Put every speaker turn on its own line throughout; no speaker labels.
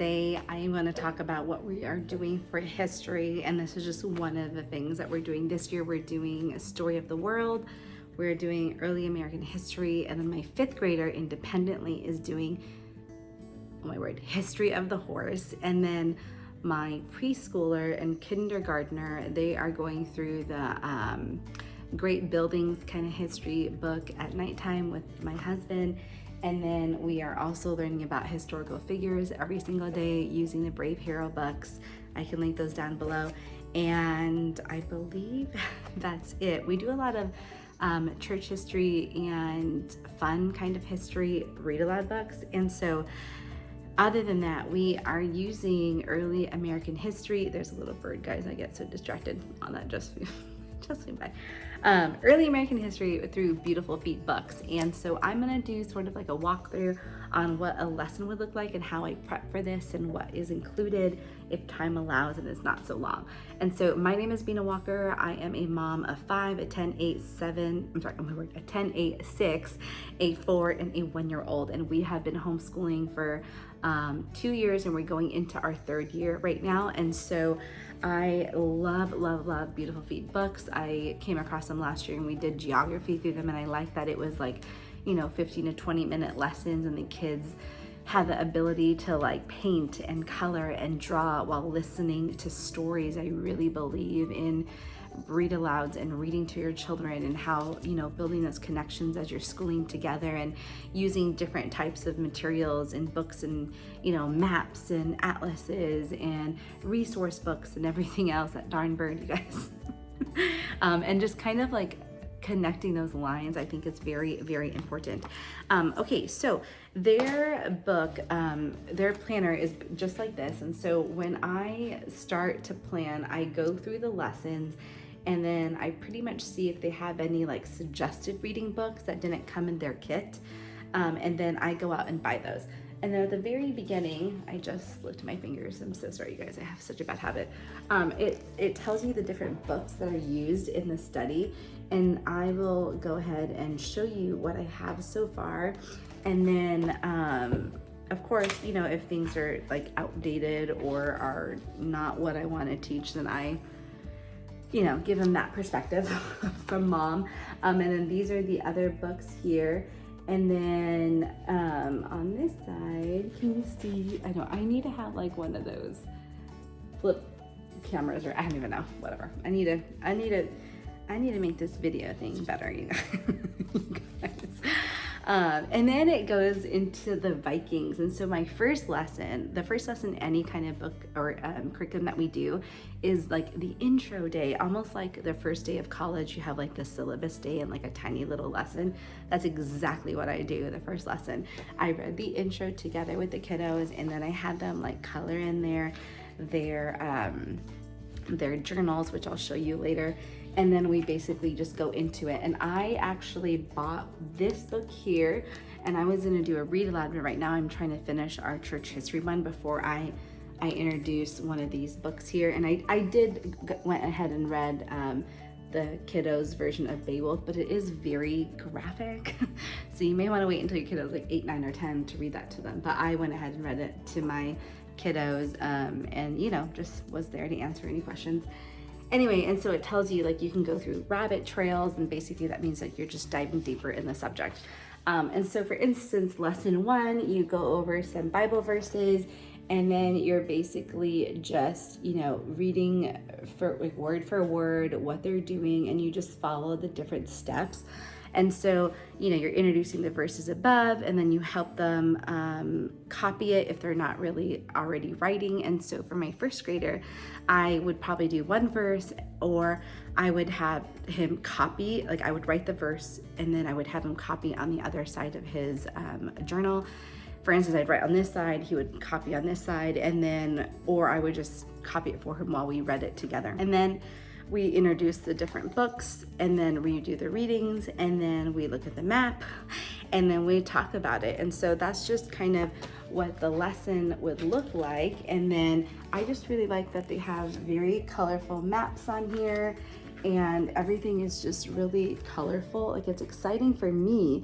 today I am going to talk about what we are doing for history, and this is just one of the things that we're doing this year. We're doing a story of the world, we're doing early American history, and then my 5th grader independently is doing, oh my word, history of the horse, and then my preschooler and kindergartner, they are going through the Great Buildings kind of history book at nighttime with my husband. And then we are also learning about historical figures every single day using the Brave Hero books. I can link those down below. And I believe that's it. We do a lot of church history and fun kind of history read aloud books. And so other than that, we are using early American history. There's a little bird, guys. I get so distracted on that just flew by. Early American history through Beautiful Feet books. And so I'm gonna do sort of like a walkthrough on what a lesson would look like and how I prep for this and what is included if time allows and it's not so long. And so my name is Bina Walker. I am a mom of 5, a 10, 8, 7, I'm sorry, oh my word, a 10, 8, 6, a 4, and a 1-year-old. And we have been homeschooling for 2 years, and we're going into our 3rd year right now. And so I love Beautiful Feet books. I came across them last year and we did geography through them, and I like that it was like, 15 to 20 minute lessons, and the kids had the ability to like paint and color and draw while listening to stories. I really believe in read alouds and reading to your children, and how building those connections as you're schooling together and using different types of materials and books and maps and atlases and resource books and everything else. That darn bird, you guys. And just kind of like connecting those lines, I think is very, very important. Okay, so their book, their planner is just like this. And so when I start to plan, I go through the lessons, and then I pretty much see if they have any like suggested reading books that didn't come in their kit. And then I go out and buy those. And then at the very beginning, I just licked my fingers. I'm so sorry, you guys. I have such a bad habit. It tells you the different books that are used in the study. And I will go ahead and show you what I have so far. And then, of course, if things are like outdated or are not what I want to teach, then I, give them that perspective from mom. And then these are the other books here. And then on this side, can you see, I know I need to have like one of those flip cameras, or I don't even know, whatever. I need to make this video thing better, you guys. And then it goes into the Vikings. And so my first lesson, the first lesson any kind of book or curriculum that we do is like the intro day, almost like the first day of college. You have like the syllabus day and like a tiny little lesson. That's exactly what I do the first lesson. I read the intro together with the kiddos, and then I had them like color in their journals, which I'll show you later. And then we basically just go into it. And I actually bought this book here, and I was gonna do a read aloud, but right now I'm trying to finish our church history one before I introduce one of these books here. And I went ahead and read the kiddos version of Beowulf, but it is very graphic. So you may wanna wait until your kiddos like 8, 9, or 10 to read that to them. But I went ahead and read it to my kiddos, and just was there to answer any questions. Anyway, and so it tells you like you can go through rabbit trails, and basically that means that you're just diving deeper in the subject. And so for instance, lesson 1, you go over some Bible verses, and then you're basically just, reading for like word for word what they're doing, and you just follow the different steps. And so, you're introducing the verses above, and then you help them copy it if they're not really already writing. And so for my 1st grader, I would probably do one verse, or I would have him copy, like I would write the verse, and then I would have him copy on the other side of his journal. For instance, I'd write on this side, he would copy on this side, and then, or I would just copy it for him while we read it together. And then we introduce the different books, and then we do the readings, and then we look at the map, and then we talk about it. And so that's just kind of what the lesson would look like. And then I just really like that they have very colorful maps on here, and everything is just really colorful. Like, it's exciting for me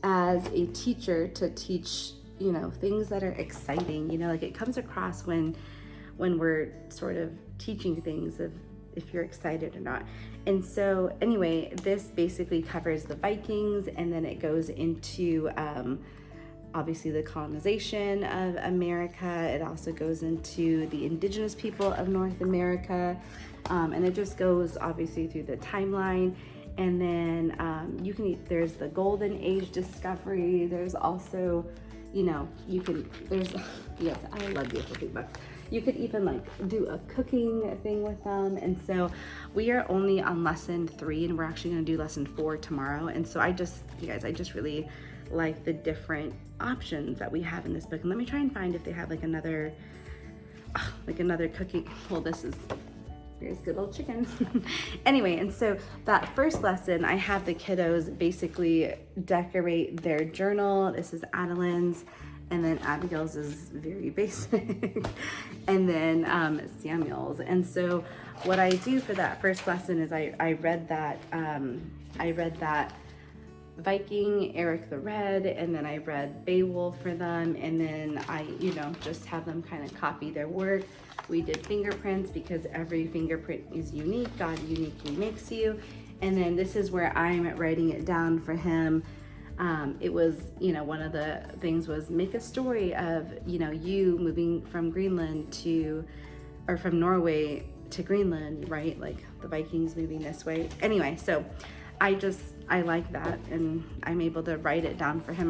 as a teacher to teach you know, things that are exciting, you know, like it comes across when we're sort of teaching things of if you're excited or not. And so anyway, this basically covers the Vikings, and then it goes into obviously the colonization of America. It also goes into the indigenous people of North America, and it just goes obviously through the timeline. And then there's the golden age discovery. There's also, you know, yes, I love beautiful food books. You could even like do a cooking thing with them. And so we are only on lesson 3, and we're actually going to do lesson 4 tomorrow. And so I just really like the different options that we have in this book. And let me try and find if they have like another cooking. Well, here's good old chicken. Anyway, and so that first lesson, I have the kiddos basically decorate their journal. This is Adeline's, and then Abigail's is very basic, and then Samuel's. And so what I do for that first lesson is I read that Viking, Eric the Red, and then I read Beowulf for them, and then I, you know, just have them kind of copy their work. We did fingerprints because every fingerprint is unique. God uniquely makes you. And then this is where I'm writing it down for him. It was, you know, one of the things was make a story of, you know, you moving from from Norway to Greenland, right? Like the Vikings moving this way. Anyway, so I like that, and I'm able to write it down for him.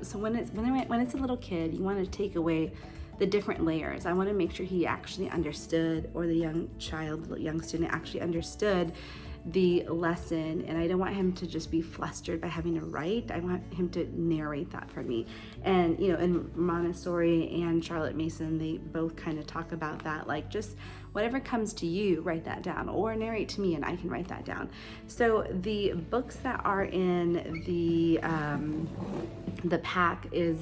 So when it's a little kid, you want to take away the different layers. I want to make sure he actually understood, or the young student actually understood the lesson, and I don't want him to just be flustered by having to write. I want him to narrate that for me. And you know, in Montessori and Charlotte Mason, they both kind of talk about that, like just whatever comes to you, write that down, or narrate to me and I can write that down. So the books that are in the pack is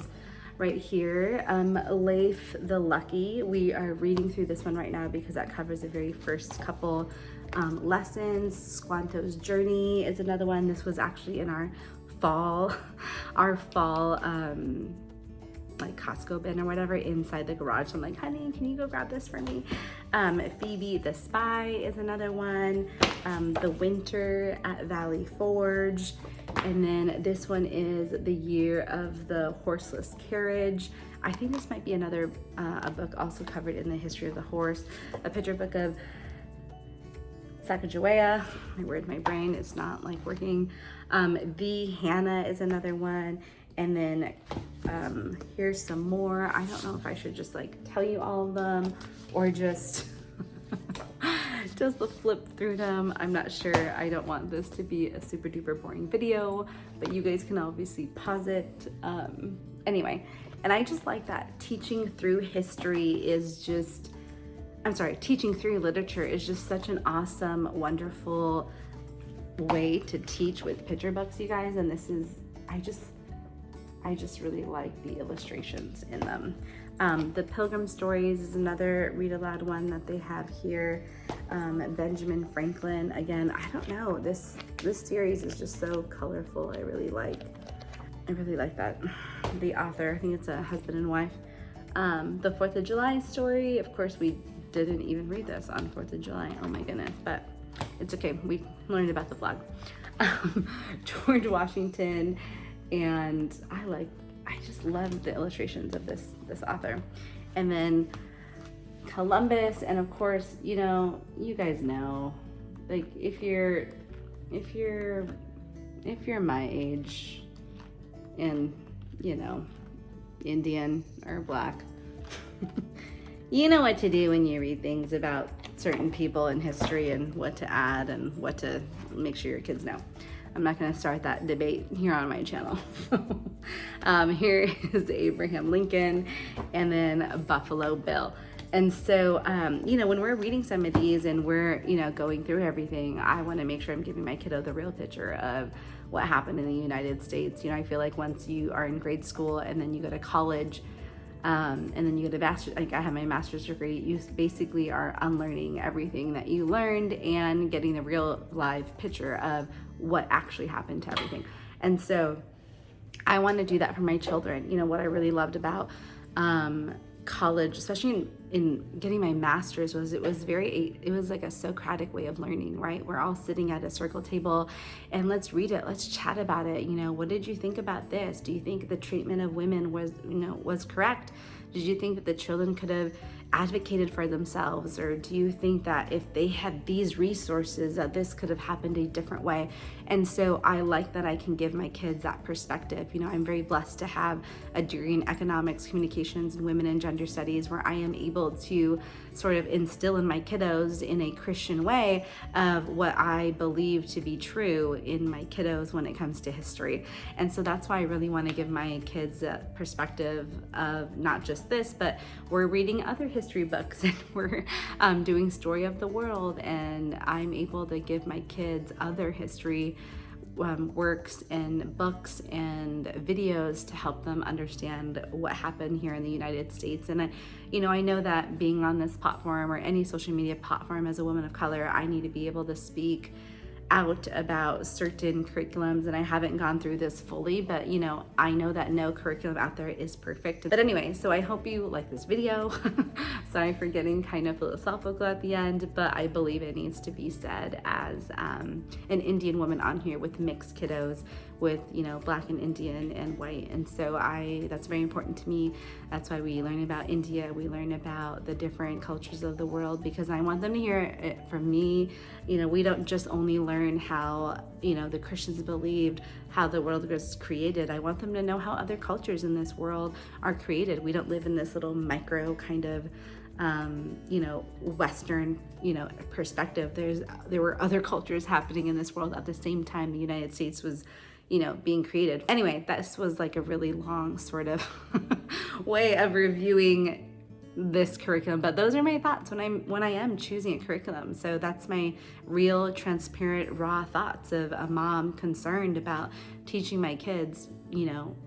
right here, Leif the Lucky. We are reading through this one right now because that covers the very first couple lessons. Squanto's Journey is another one. This was actually in our fall like Costco bin or whatever inside the garage. So I'm like, honey, can you go grab this for me? Phoebe the Spy is another one. The Winter at Valley Forge. And then this one is The Year of the Horseless Carriage. I think this might be another a book also covered in the history of the horse. A picture book of Sacagawea. My brain is not like working. The Hannah is another one. And then here's some more. I don't know if I should just like tell you all of them or just just flip through them. I'm not sure. I don't want this to be a super duper boring video, but you guys can obviously pause it. Anyway, and I just like that teaching through teaching through literature is just such an awesome, wonderful way to teach with picture books, you guys. And this is, I just really like the illustrations in them. The Pilgrim Stories is another read aloud one that they have here. Benjamin Franklin, again, I don't know, this series is just so colorful. I really like that. The author, I think it's a husband and wife. The 4th of July story, of course we didn't even read this on 4th of July, oh my goodness, but it's okay, we learned about the flag. George Washington, and I just love the illustrations of this author. And then Columbus, and of course, you know, you guys know, like if you're my age and, you know, Indian or Black, you know what to do when you read things about certain people in history and what to add and what to make sure your kids know. I'm not going to start that debate here on my channel. Here is Abraham Lincoln, and then Buffalo Bill. And so, you know, when we're reading some of these and we're, you know, going through everything, I want to make sure I'm giving my kiddo the real picture of what happened in the United States. You know, I feel like once you are in grade school and then you go to college, and then you get a master's, like I have my master's degree, you basically are unlearning everything that you learned and getting the real live picture of what actually happened to everything. And so I want to do that for my children. You know, what I really loved about college, especially in getting my master's, was it was like a Socratic way of learning, right? We're all sitting at a circle table and let's read it, let's chat about it. You know, what did you think about this? Do you think the treatment of women was correct? Did you think that the children could have advocated for themselves? Or do you think that if they had these resources that this could have happened a different way? And so I like that I can give my kids that perspective. You know, I'm very blessed to have a degree in economics, communications, and women and gender studies, where I am able to sort of instill in my kiddos in a Christian way of what I believe to be true in my kiddos when it comes to history. And so that's why I really want to give my kids a perspective of not just this, but we're reading other history books and we're doing story of the world, and I'm able to give my kids other history works and books and videos to help them understand what happened here in the United States. And I know that being on this platform or any social media platform as a woman of color, I need to be able to speak out about certain curriculums, and I haven't gone through this fully, but I know that no curriculum out there is perfect. But anyway, so I hope you like this video. Sorry for getting kind of philosophical at the end, but I believe it needs to be said as an Indian woman on here with mixed kiddos, with Black and Indian and white. And so that's very important to me. That's why we learn about India, we learn about the different cultures of the world, because I want them to hear it from me. We don't just only learn how the Christians believed how the world was created. I want them to know how other cultures in this world are created. We don't live in this little micro kind of Western, perspective. There were other cultures happening in this world at the same time the United States was, being created. Anyway, this was like a really long sort of way of reviewing this curriculum, but those are my thoughts when I am choosing a curriculum. So that's my real, transparent, raw thoughts of a mom concerned about teaching my kids,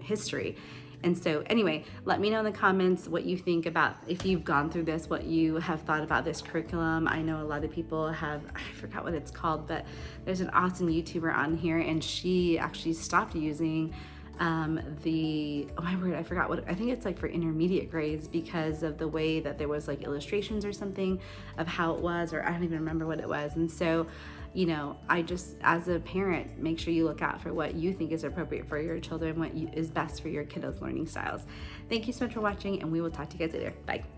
history. And so anyway, let me know in the comments what you think about, if you've gone through this, what you have thought about this curriculum. I know a lot of people have, I forgot what it's called, but there's an awesome YouTuber on here, and she actually stopped using oh my word, I forgot what, I think it's like for intermediate grades, because of the way that there was like illustrations or something of how it was, or I don't even remember what it was. And so I just, as a parent, make sure you look out for what you think is appropriate for your children, what is best for your kiddos' learning styles. Thank you so much for watching, and we will talk to you guys later. Bye.